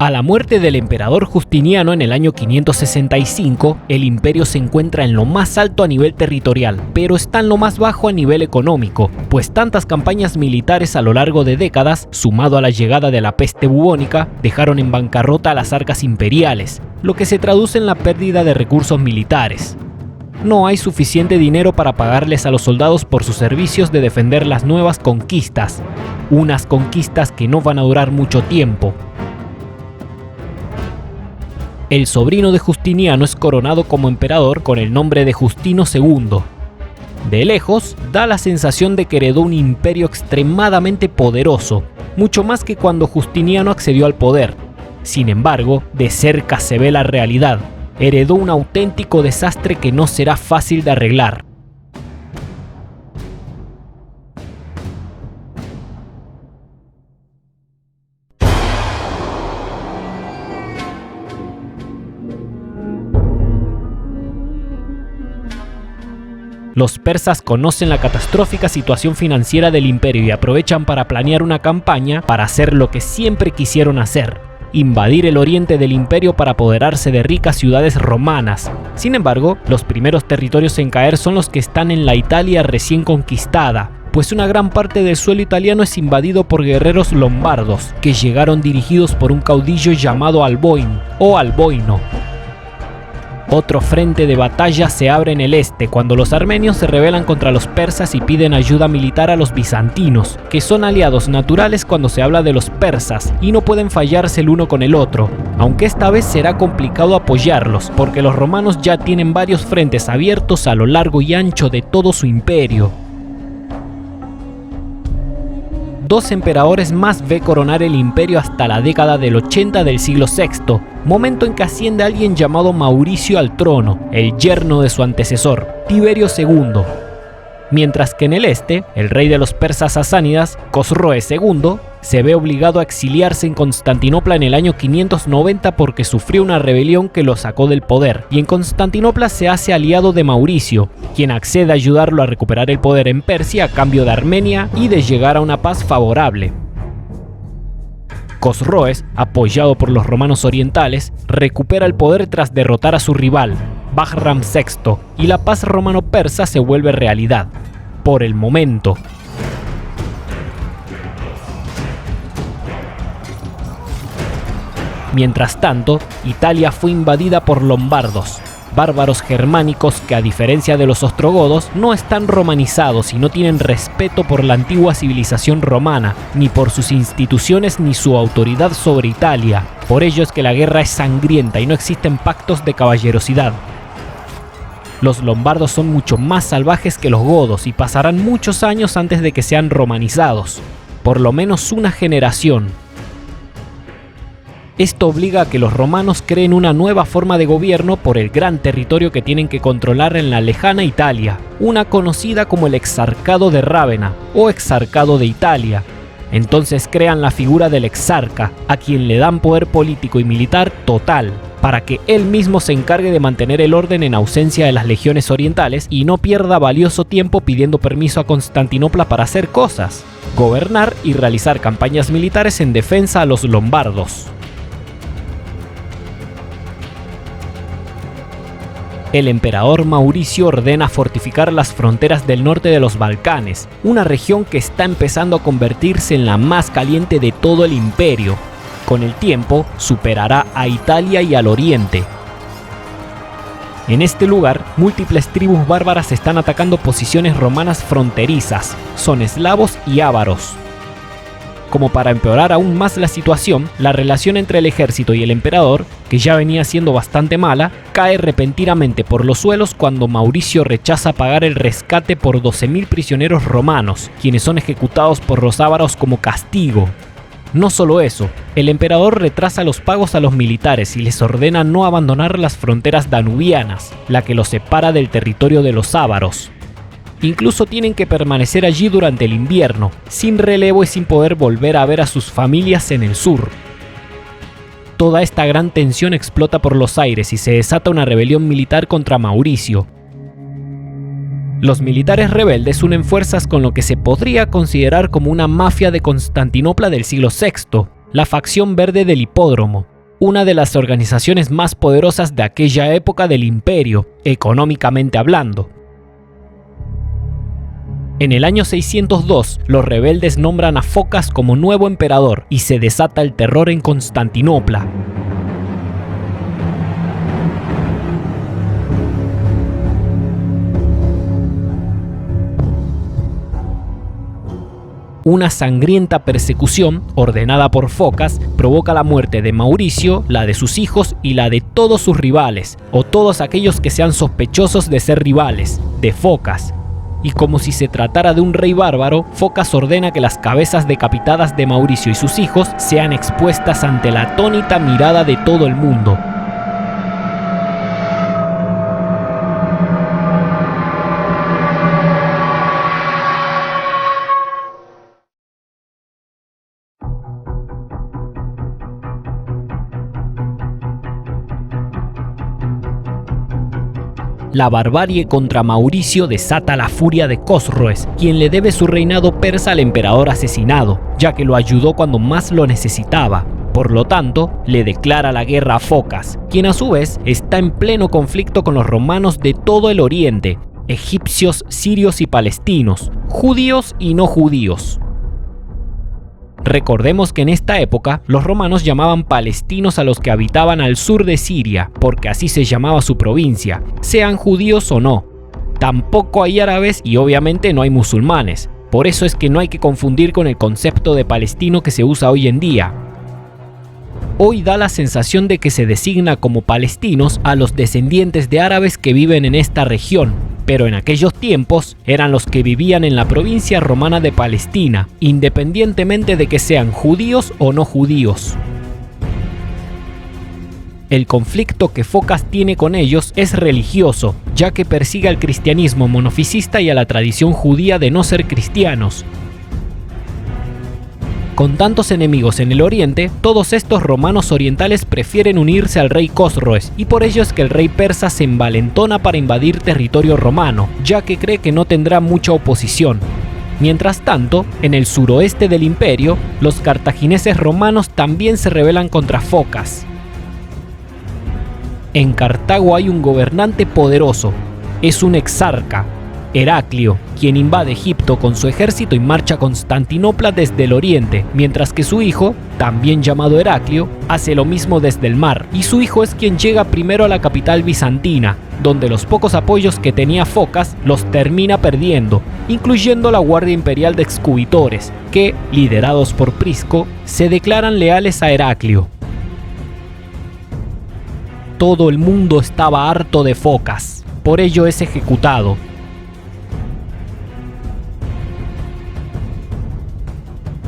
A la muerte del emperador Justiniano en el año 565, el imperio se encuentra en lo más alto a nivel territorial, pero está en lo más bajo a nivel económico, pues tantas campañas militares a lo largo de décadas, sumado a la llegada de la peste bubónica, dejaron en bancarrota a las arcas imperiales, lo que se traduce en la pérdida de recursos militares. No hay suficiente dinero para pagarles a los soldados por sus servicios de defender las nuevas conquistas, unas conquistas que no van a durar mucho tiempo. El sobrino de Justiniano es coronado como emperador con el nombre de Justino II. De lejos, da la sensación de que heredó un imperio extremadamente poderoso, mucho más que cuando Justiniano accedió al poder. Sin embargo, de cerca se ve la realidad. Heredó un auténtico desastre que no será fácil de arreglar. Los persas conocen la catastrófica situación financiera del imperio y aprovechan para planear una campaña para hacer lo que siempre quisieron hacer: invadir el oriente del imperio para apoderarse de ricas ciudades romanas. Sin embargo, los primeros territorios en caer son los que están en la Italia recién conquistada, pues una gran parte del suelo italiano es invadido por guerreros lombardos, que llegaron dirigidos por un caudillo llamado Alboin o Alboino. Otro frente de batalla se abre en el este cuando los armenios se rebelan contra los persas y piden ayuda militar a los bizantinos, que son aliados naturales cuando se habla de los persas y no pueden fallarse el uno con el otro, aunque esta vez será complicado apoyarlos porque los romanos ya tienen varios frentes abiertos a lo largo y ancho de todo su imperio. Dos emperadores más ve coronar el imperio hasta la década del 80 del siglo VI, momento en que asciende alguien llamado Mauricio al trono, el yerno de su antecesor, Tiberio II. Mientras que en el este, el rey de los persas sasánidas, Cosroes II, se ve obligado a exiliarse en Constantinopla en el año 590 porque sufrió una rebelión que lo sacó del poder, y en Constantinopla se hace aliado de Mauricio, quien accede a ayudarlo a recuperar el poder en Persia a cambio de Armenia y de llegar a una paz favorable. Cosroes, apoyado por los romanos orientales, recupera el poder tras derrotar a su rival, Bahram VI, y la paz romano-persa se vuelve realidad, por el momento. Mientras tanto, Italia fue invadida por lombardos, bárbaros germánicos que, a diferencia de los ostrogodos, no están romanizados y no tienen respeto por la antigua civilización romana, ni por sus instituciones ni su autoridad sobre Italia. Por ello es que la guerra es sangrienta y no existen pactos de caballerosidad. Los lombardos son mucho más salvajes que los godos y pasarán muchos años antes de que sean romanizados, por lo menos una generación. Esto obliga a que los romanos creen una nueva forma de gobierno por el gran territorio que tienen que controlar en la lejana Italia, una conocida como el Exarcado de Rávena o Exarcado de Italia. Entonces crean la figura del exarca, a quien le dan poder político y militar total, para que él mismo se encargue de mantener el orden en ausencia de las legiones orientales y no pierda valioso tiempo pidiendo permiso a Constantinopla para hacer cosas, gobernar y realizar campañas militares en defensa a los lombardos. El emperador Mauricio ordena fortificar las fronteras del norte de los Balcanes, una región que está empezando a convertirse en la más caliente de todo el imperio. Con el tiempo, superará a Italia y al oriente. En este lugar, múltiples tribus bárbaras están atacando posiciones romanas fronterizas, son eslavos y ávaros. Como para empeorar aún más la situación, la relación entre el ejército y el emperador, que ya venía siendo bastante mala, cae repentinamente por los suelos cuando Mauricio rechaza pagar el rescate por 12.000 prisioneros romanos, quienes son ejecutados por los ávaros como castigo. No solo eso, el emperador retrasa los pagos a los militares y les ordena no abandonar las fronteras danubianas, la que los separa del territorio de los ávaros. Incluso tienen que permanecer allí durante el invierno, sin relevo y sin poder volver a ver a sus familias en el sur. Toda esta gran tensión explota por los aires y se desata una rebelión militar contra Mauricio. Los militares rebeldes unen fuerzas con lo que se podría considerar como una mafia de Constantinopla del siglo VI, la facción verde del Hipódromo, una de las organizaciones más poderosas de aquella época del imperio, económicamente hablando. En el año 602, los rebeldes nombran a Focas como nuevo emperador y se desata el terror en Constantinopla. Una sangrienta persecución, ordenada por Focas, provoca la muerte de Mauricio, la de sus hijos y la de todos sus rivales, o todos aquellos que sean sospechosos de ser rivales, de Focas. Y como si se tratara de un rey bárbaro, Focas ordena que las cabezas decapitadas de Mauricio y sus hijos sean expuestas ante la atónita mirada de todo el mundo. La barbarie contra Mauricio desata la furia de Cosroes, quien le debe su reinado persa al emperador asesinado, ya que lo ayudó cuando más lo necesitaba. Por lo tanto, le declara la guerra a Focas, quien a su vez está en pleno conflicto con los romanos de todo el oriente, egipcios, sirios y palestinos, judíos y no judíos. Recordemos que en esta época los romanos llamaban palestinos a los que habitaban al sur de Siria, porque así se llamaba su provincia, sean judíos o no. Tampoco hay árabes y obviamente no hay musulmanes, por eso es que no hay que confundir con el concepto de palestino que se usa hoy en día. Hoy da la sensación de que se designa como palestinos a los descendientes de árabes que viven en esta región, pero en aquellos tiempos eran los que vivían en la provincia romana de Palestina, independientemente de que sean judíos o no judíos. El conflicto que Focas tiene con ellos es religioso, ya que persigue al cristianismo monofisista y a la tradición judía de no ser cristianos. Con tantos enemigos en el oriente, todos estos romanos orientales prefieren unirse al rey Cosroes, y por ello es que el rey persa se envalentona para invadir territorio romano, ya que cree que no tendrá mucha oposición. Mientras tanto, en el suroeste del imperio, los cartagineses romanos también se rebelan contra Focas. En Cartago hay un gobernante poderoso, es un exarca, Heraclio, quien invade Egipto con su ejército y marcha a Constantinopla desde el oriente, mientras que su hijo, también llamado Heraclio, hace lo mismo desde el mar, y su hijo es quien llega primero a la capital bizantina, donde los pocos apoyos que tenía Focas los termina perdiendo, incluyendo la Guardia Imperial de Excubitores, que, liderados por Prisco, se declaran leales a Heraclio. Todo el mundo estaba harto de Focas, por ello es ejecutado.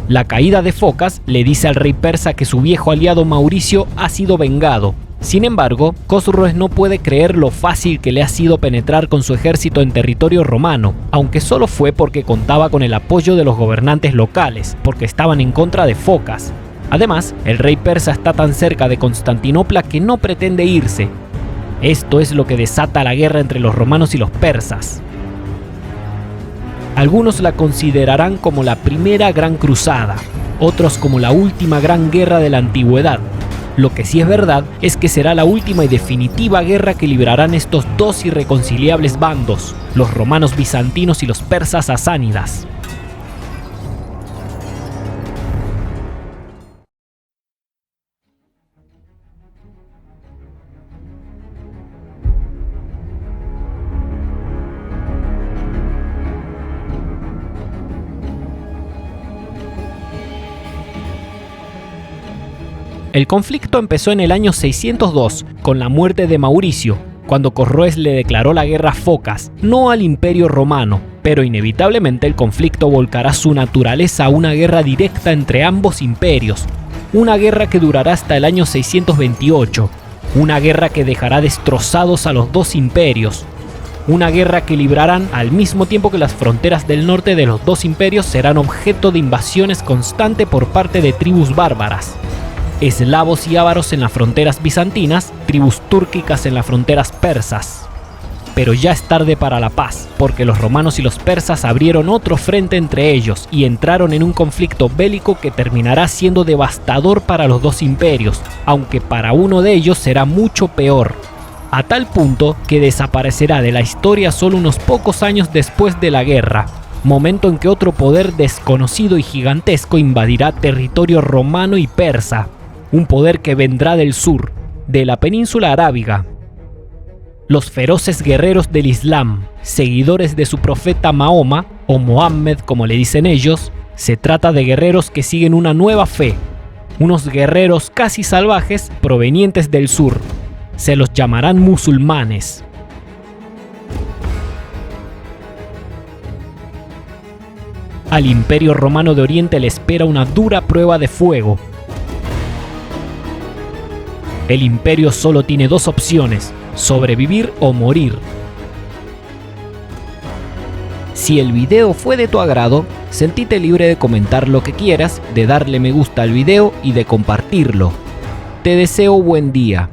La caída de Focas le dice al rey persa que su viejo aliado Mauricio ha sido vengado. Sin embargo, Cosroes no puede creer lo fácil que le ha sido penetrar con su ejército en territorio romano, aunque solo fue porque contaba con el apoyo de los gobernantes locales, porque estaban en contra de Focas. Además, el rey persa está tan cerca de Constantinopla que no pretende irse. Esto es lo que desata la guerra entre los romanos y los persas. Algunos la considerarán como la primera gran cruzada, otros como la última gran guerra de la antigüedad. Lo que sí es verdad es que será la última y definitiva guerra que librarán estos dos irreconciliables bandos, los romanos bizantinos y los persas sasánidas. El conflicto empezó en el año 602, con la muerte de Mauricio, cuando Cosroes le declaró la guerra a Focas, no al Imperio Romano, pero inevitablemente el conflicto volcará su naturaleza a una guerra directa entre ambos imperios, una guerra que durará hasta el año 628, una guerra que dejará destrozados a los dos imperios, una guerra que librarán al mismo tiempo que las fronteras del norte de los dos imperios serán objeto de invasiones constante por parte de tribus bárbaras. Eslavos y ávaros en las fronteras bizantinas, tribus túrquicas en las fronteras persas. Pero ya es tarde para la paz, porque los romanos y los persas abrieron otro frente entre ellos y entraron en un conflicto bélico que terminará siendo devastador para los dos imperios, aunque para uno de ellos será mucho peor, a tal punto que desaparecerá de la historia solo unos pocos años después de la guerra, momento en que otro poder desconocido y gigantesco invadirá territorio romano y persa, un poder que vendrá del sur, de la península arábiga. Los feroces guerreros del Islam, seguidores de su profeta Mahoma, o Mohammed como le dicen ellos, se trata de guerreros que siguen una nueva fe, unos guerreros casi salvajes provenientes del sur. Se los llamarán musulmanes. Al Imperio Romano de Oriente le espera una dura prueba de fuego. El imperio solo tiene dos opciones: sobrevivir o morir. Si el video fue de tu agrado, sentite libre de comentar lo que quieras, de darle me gusta al video y de compartirlo. Te deseo buen día.